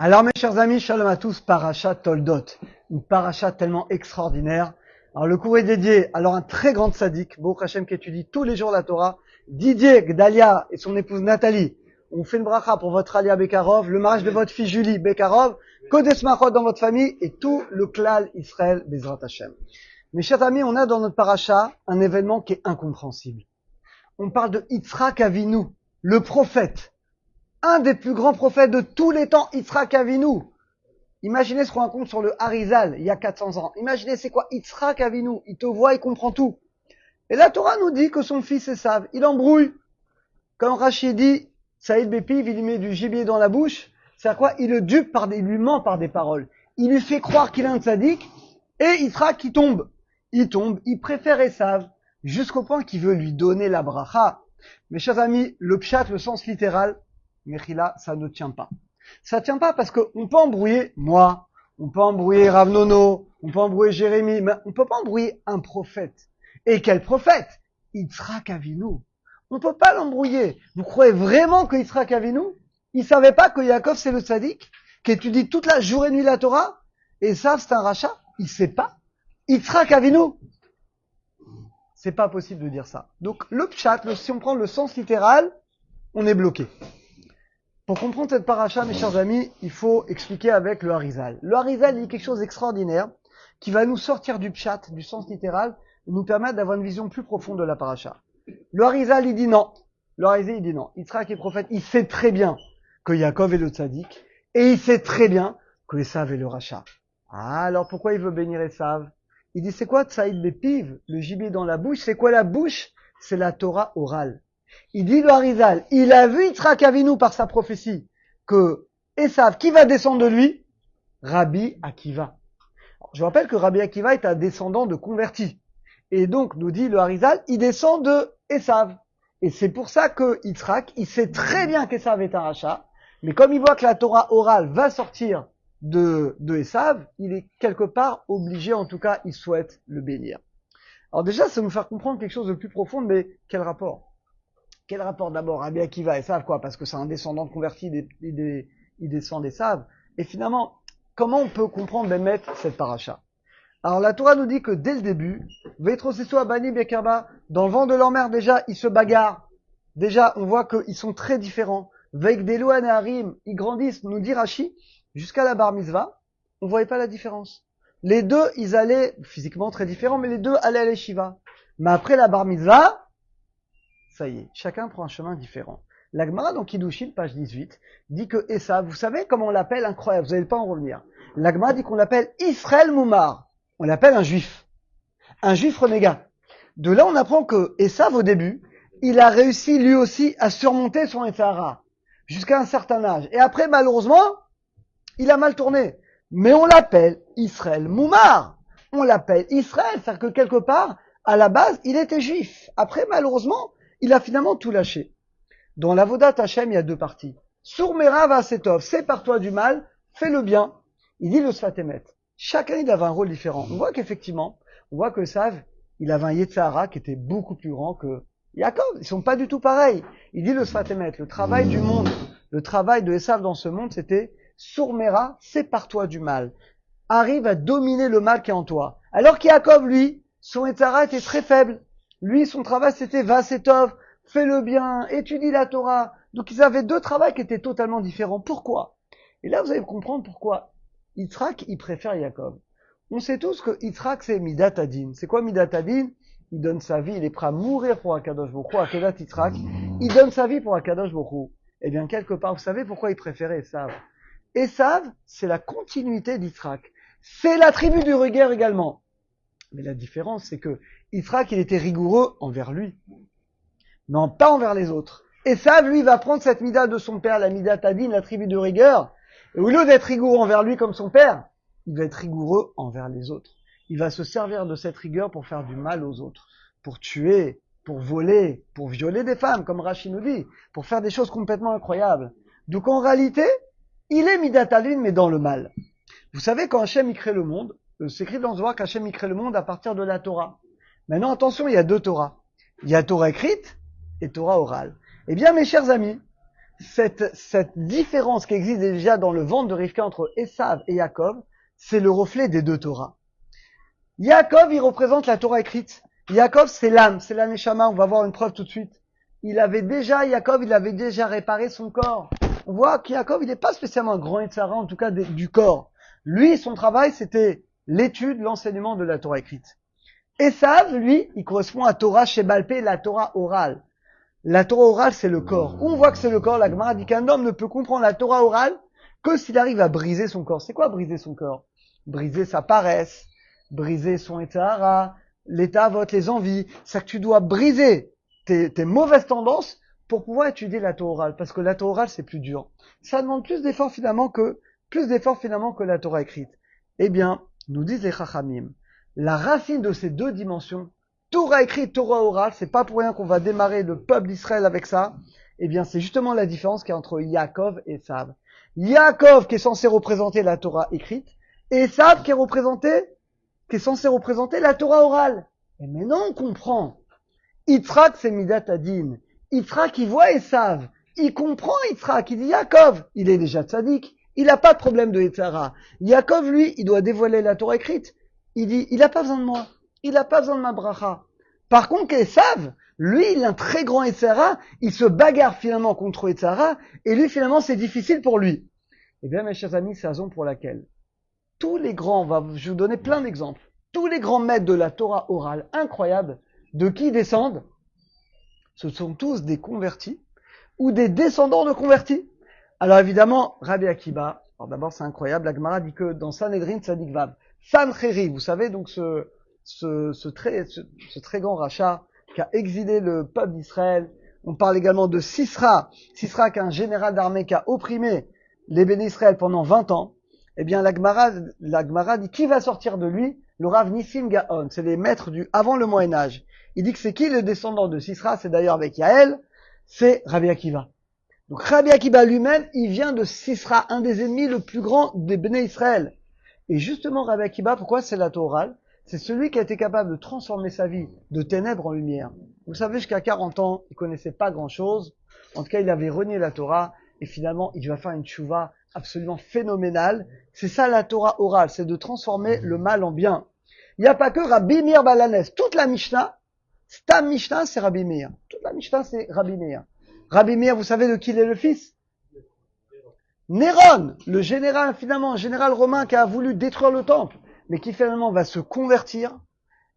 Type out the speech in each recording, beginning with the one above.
Alors mes chers amis, shalom à tous, Parashat Toldot, une paracha tellement extraordinaire. Alors le cours est dédié à un très grand tzaddik, Baruch Hashem qui étudie tous les jours la Torah, Didier Gdalia et son épouse Nathalie. On fait une bracha pour votre Alia Bekarov, le mariage de votre fille Julie Bekarov, Kodesh Machot dans votre famille et tout le klal Israël Bezrat Hashem. Mes chers amis, on a dans notre paracha un événement qui est incompréhensible. On parle de Yitzhak Avinu, le prophète. Un des plus grands prophètes de tous les temps, Yitzhak Avinu. Imaginez ce qu'on raconte sur le Harizal, il y a 400 ans. Imaginez c'est quoi Yitzhak Avinu. Il te voit, il comprend tout. Et la Torah nous dit que son fils Esav, il embrouille. Quand Rachid dit, Saïd Bepiv, il lui met du gibier dans la bouche. C'est quoi? Il le dupe il lui ment par des paroles. Il lui fait croire qu'il est un tzaddik. Et Yitzhak, il tombe. Il préfère Esav. Jusqu'au point qu'il veut lui donner la bracha. Mes chers amis, le pshat, le sens littéral, Mechila, ça ne tient pas. Ça tient pas parce qu'on peut embrouiller moi, on peut embrouiller Rav Nono, on peut embrouiller Jérémie, mais on peut pas embrouiller un prophète. Et quel prophète? Yitzhak Avinu. On peut pas l'embrouiller. Vous croyez vraiment que Yitzhak Avinu, il savait pas que Yaakov c'est le tzaddik, qui étudie toute la journée et nuit la Torah, et ça c'est un rachat? Il sait pas. Yitzhak Avinu. C'est pas possible de dire ça. Donc le pshat, si on prend le sens littéral, on est bloqué. Pour comprendre cette paracha, mes chers amis, il faut expliquer avec le Harizal. Le Harizal dit quelque chose d'extraordinaire qui va nous sortir du pshat, du sens littéral, et nous permettre d'avoir une vision plus profonde de la paracha. Le Harizal, il dit non. Le Harizal, il dit non. Yitzhak est prophète, il sait très bien que Yaakov est le tzaddik, et il sait très bien que Esav est le rachat. Ah, alors pourquoi il veut bénir Esav? Il dit, c'est quoi Tsaïd Bepiv, le gibier dans la bouche? C'est quoi la bouche? C'est la Torah orale. Il dit le Harizal, il a vu Yitzhak Avinu par sa prophétie que Esav, qui va descendre de lui? Rabbi Akiva. Alors, je vous rappelle que Rabbi Akiva est un descendant de converti. Et donc, nous dit le Harizal, il descend de Esav. Et c'est pour ça que Yitzhak, il sait très bien qu'Esav est un rachat, mais comme il voit que la Torah orale va sortir de Esav, il est quelque part obligé, en tout cas, il souhaite le bénir. Alors déjà, ça va nous faire comprendre quelque chose de plus profond, mais quel rapport? Quel rapport d'abord Rabbi Akiva et Esav, quoi? Parce que c'est un descendant de converti, il descend d'Esav. Et finalement, comment on peut comprendre Bémet cette paracha? Alors la Torah nous dit que dès le début, Vetroseso Abani Bekarba, dans le vent de leur mère, déjà, ils se bagarrent. Déjà, on voit qu'ils sont très différents. Veikdelu Harim, ils grandissent, nous dit Rashi, jusqu'à la bar mitzvah, on voyait pas la différence. Les deux, ils allaient, physiquement très différents, mais les deux allaient à l'Eshiva. Mais après la bar mitzvah, ça y est, chacun prend un chemin différent. La Gemara, dans Kiddushin, page 18, dit que Esav, vous savez comment on l'appelle? Incroyable, vous n'allez pas en revenir. La Gemara dit qu'on l'appelle Israël Moumar. On l'appelle un juif renégat. De là, on apprend que Esav, au début, il a réussi lui aussi à surmonter son Etzara jusqu'à un certain âge. Et après, malheureusement, il a mal tourné. Mais on l'appelle Israël Moumar. On l'appelle Israël, c'est-à-dire que quelque part, à la base, il était juif. Après, malheureusement, il a finalement tout lâché. Dans l'Avodat Hashem, il y a deux parties. Sourmera va setov, sépare-toi du mal, fais le bien. Il dit le Sfatemet. Chacun, il avait un rôle différent. On voit qu'effectivement, que Esav, il avait un Yetzirah qui était beaucoup plus grand que Yaakov. Ils sont pas du tout pareils. Il dit le Sfatemet, le travail du monde, le travail de Esav dans ce monde, c'était Sourmera, sépare-toi du mal. Arrive à dominer le mal qui est en toi. Alors qu'Yaakov, lui, son Yetzirah était très faible. Lui, son travail, c'était Vasetov, fais le bien, étudie la Torah. Donc, ils avaient deux travails qui étaient totalement différents. Pourquoi? Et là, vous allez comprendre pourquoi Yitzhak, il préfère Yaakov. On sait tous que Yitzhak, c'est Midat Adin. C'est quoi Midat Adin? Il donne sa vie, il est prêt à mourir pour Akadosh Baruch Hu. Akedat Yitzhak, il donne sa vie pour Akadosh Baruch Hu. Eh bien, quelque part, vous savez pourquoi il préférait Esav? Esav, c'est la continuité d'Yitzhak. C'est la tribu du Ruger également. Mais la différence, c'est que Yitzhak, il était rigoureux envers lui. Non, pas envers les autres. Esav, lui, va prendre cette mida de son père, la mida Tadin, la tribu de rigueur. Et au lieu d'être rigoureux envers lui comme son père, il va être rigoureux envers les autres. Il va se servir de cette rigueur pour faire du mal aux autres. Pour tuer, pour voler, pour violer des femmes, comme Rashi nous dit. Pour faire des choses complètement incroyables. Donc en réalité, il est mida Tadin, mais dans le mal. Vous savez, quand Hachem y crée le monde, c'est écrit dans le Zohar qu'Hachem y crée le monde à partir de la Torah. Maintenant, attention, il y a deux Torahs. Il y a Torah écrite et Torah orale. Eh bien, mes chers amis, cette différence qui existe déjà dans le ventre de Rivka entre Esav et Yaakov, c'est le reflet des deux Torahs. Yaakov, il représente la Torah écrite. Yaakov, c'est l'âme, c'est la Neshama, on va voir une preuve tout de suite. Yaakov, il avait déjà réparé son corps. On voit qu'Yaakov, il n'est pas spécialement un grand Yetzara, en tout cas du corps. Lui, son travail, c'était l'étude, l'enseignement de la Torah écrite. Esav, lui, il correspond à Torah Shebalpé, la Torah orale. La Torah orale, c'est le corps. On voit que c'est le corps. La Gemara dit qu'un homme ne peut comprendre la Torah orale que s'il arrive à briser son corps. C'est quoi briser son corps? Briser sa paresse, briser son Yetzara, l'état vote, les envies. C'est que tu dois briser tes mauvaises tendances pour pouvoir étudier la Torah orale. Parce que la Torah orale, c'est plus dur. Ça demande plus d'efforts finalement que la Torah écrite. Eh bien, nous disent les Chachamim, la racine de ces deux dimensions, Torah écrite, Torah orale, c'est pas pour rien qu'on va démarrer le peuple d'Israël avec ça. Eh bien, c'est justement la différence qu'il y a entre Yaakov et Esav. Yaakov qui est censé représenter la Torah écrite, et Esav qui est censé représenter la Torah orale. Et maintenant, on comprend. Yitzhak, c'est Midat Adin. Yitzhak, il voit Esav. Il comprend Yitzhak. Il dit Yaakov, il est déjà tzaddik. Il n'a pas de problème de Yetzara. Yaakov, lui, il doit dévoiler la Torah écrite. Il dit, il n'a pas besoin de moi. Il n'a pas besoin de ma bracha. Par contre, Esav, lui, il a un très grand Yetzara. Il se bagarre finalement contre Yetzara. Et lui, finalement, c'est difficile pour lui. Eh bien, mes chers amis, c'est la raison pour laquelle tous les grands, je vais vous donner plein d'exemples. Tous les grands maîtres de la Torah orale, incroyables, de qui descendent? Ce sont tous des convertis ou des descendants de convertis. Alors évidemment, Rabbi Akiba, alors d'abord c'est incroyable, la Gemara dit que dans Sanhedrin Tzadik Vav, Sancheri, vous savez donc ce très grand rachat qui a exilé le peuple d'Israël. On parle également de Sisra qui est un général d'armée qui a opprimé les bénis Israël pendant 20 ans. Eh bien la Gemara dit qui va sortir de lui? Le Rav Nissim Gaon, c'est les maîtres avant le Moyen-Âge. Il dit que c'est qui le descendant de Sisra? C'est d'ailleurs avec Yaël, c'est Rabbi Akiva. Donc Rabbi Akiba lui-même, il vient de Sisra, un des ennemis le plus grand des Béné Israël. Et justement, Rabbi Akiba, pourquoi c'est la Torah orale? C'est celui qui a été capable de transformer sa vie de ténèbres en lumière. Vous savez, jusqu'à 40 ans, il connaissait pas grand-chose. En tout cas, il avait renié la Torah. Et finalement, il va faire une tchouva absolument phénoménale. C'est ça la Torah orale, c'est de transformer le mal en bien. Il n'y a pas que Rabbi Meir Balanes. Toute la Mishnah, Stam Mishnah, c'est Rabbi Meir. Toute la Mishnah, c'est Rabbi Meir. Rabbi Meir, vous savez de qui il est le fils? Néron, le général, finalement, un général romain qui a voulu détruire le temple, mais qui finalement va se convertir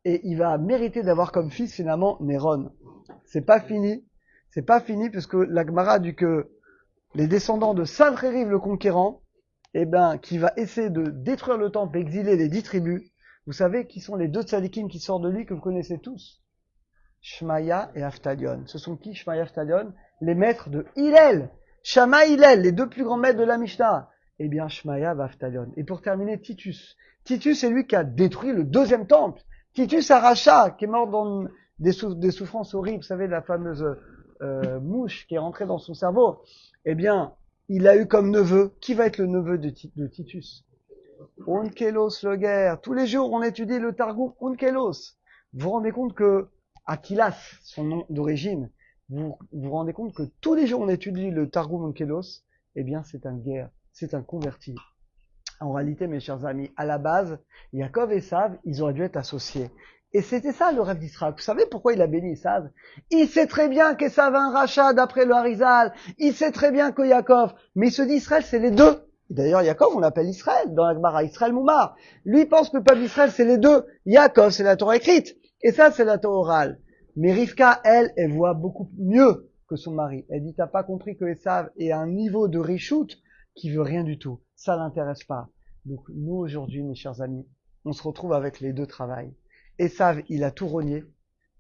et il va mériter d'avoir comme fils finalement Néron. C'est pas fini puisque la Gemara dit que les descendants de Sancheriv le conquérant, qui va essayer de détruire le temple, exiler les 10 tribus. Vous savez qui sont les deux tzadikim qui sortent de lui que vous connaissez tous? Shmaya et Aftalion. Ce sont qui Shmaya et Aftalion? Les maîtres de Hillel. Shama et Hillel, les deux plus grands maîtres de la Mishnah. Eh bien, Shmaya et Aftalion. Et pour terminer, Titus. Titus, c'est lui qui a détruit le deuxième temple. Titus Aracha, qui est mort dans des souffrances horribles. Vous savez, la fameuse mouche qui est rentrée dans son cerveau. Eh bien, il a eu comme neveu. Qui va être le neveu de Titus? Onkelos le guerre. Tous les jours, on étudie le Targum Onkelos. Vous vous rendez compte que Aquilas, son nom d'origine, vous vous rendez compte que tous les jours on étudie le Targum Onkelos, eh bien c'est un guerre, c'est un converti. En réalité, mes chers amis, à la base, Yaakov et Esav, ils auraient dû être associés. Et c'était ça le rêve d'Israël. Vous savez pourquoi il a béni Esav? Il sait très bien qu'Esav a un rachat d'après le Harizal, il sait très bien que Yaakov, mais il se dit Israël c'est les deux. D'ailleurs, Yaakov, on l'appelle Israël, dans la Gemara, Israël Moumar. Lui pense que le peuple d'Israël c'est les deux. Yaakov, c'est la Torah écrite. Et ça, c'est la Torah orale. Mais Rivka, elle voit beaucoup mieux que son mari. Elle dit, t'as pas compris que Esav est à un niveau de richout qui veut rien du tout. Ça l'intéresse pas. Donc, nous, aujourd'hui, mes chers amis, on se retrouve avec les deux travails. Esav, il a tout renié.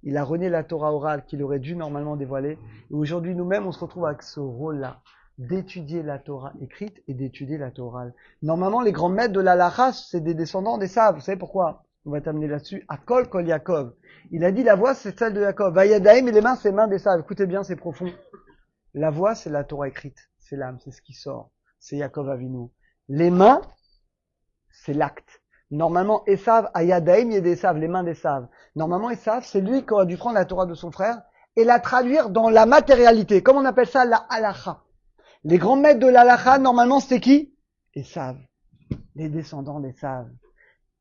Il a renié la Torah orale qu'il aurait dû normalement dévoiler. Et aujourd'hui, nous-mêmes, on se retrouve avec ce rôle-là, d'étudier la Torah écrite et d'étudier la Torah orale. Normalement, les grands maîtres de la Lacha, c'est des descendants d'Esav. Vous savez pourquoi? On va t'amener là-dessus. Akol Kol Yaakov. Il a dit la voix c'est celle de Yaakov. Vayadaim et les mains c'est mains d'Esav. Écoutez bien, c'est profond. La voix c'est la Torah écrite. C'est l'âme, c'est ce qui sort. C'est Yaakov Avinu. Les mains, c'est l'acte. Normalement, Esav, Ayadaim et d'Esav, les mains d'Esav. Normalement, Esav, c'est lui qui aurait dû prendre la Torah de son frère et la traduire dans la matérialité. Comme on appelle ça la halacha. Les grands maîtres de l'halakha, normalement, c'était qui? Esav. Les descendants d'Esav.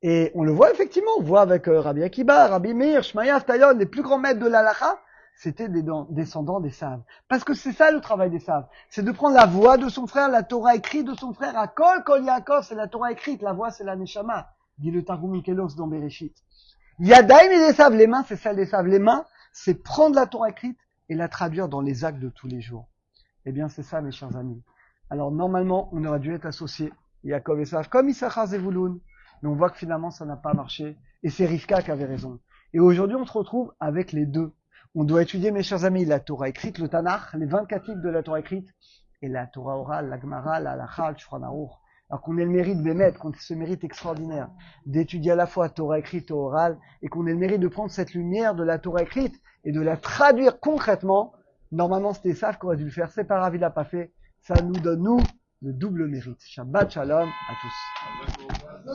Et on le voit effectivement, on voit avec Rabbi Akiba, Rabbi Meir, Shmaya, Stayon, les plus grands maîtres de l'halakha, c'était des descendants d'Esav. Parce que c'est ça le travail d'Esav. C'est de prendre la voix de son frère, la Torah écrite de son frère, à Kol Yaakov, c'est la Torah écrite, la voix c'est la Neshama, dit le Targum Mikelos dans Bereshit. Yadaim et d'Esav, les mains c'est celle d'Esav. Les mains, c'est prendre la Torah écrite et la traduire dans les actes de tous les jours. Eh bien c'est ça mes chers amis. Alors normalement, on aurait dû être associés, Yaakov et Esav, comme Issachar Zevulun. Mais on voit que finalement ça n'a pas marché. Et c'est Rivka qui avait raison. Et aujourd'hui on se retrouve avec les deux. On doit étudier, mes chers amis, la Torah écrite, le Tanakh, les 24 livres de la Torah écrite, et la Torah orale, la Gemara, la Halakha, le Shulchan Aruch. Alors qu'on ait le mérite d'émettre, qu'on ait ce mérite extraordinaire d'étudier à la fois Torah écrite et orale, et qu'on ait le mérite de prendre cette lumière de la Torah écrite et de la traduire concrètement. Normalement c'était Esav qui aurait dû le faire, c'est pas grave, il l'a pas fait. Ça nous donne, nous, le double mérite. Shabbat Shalom à tous.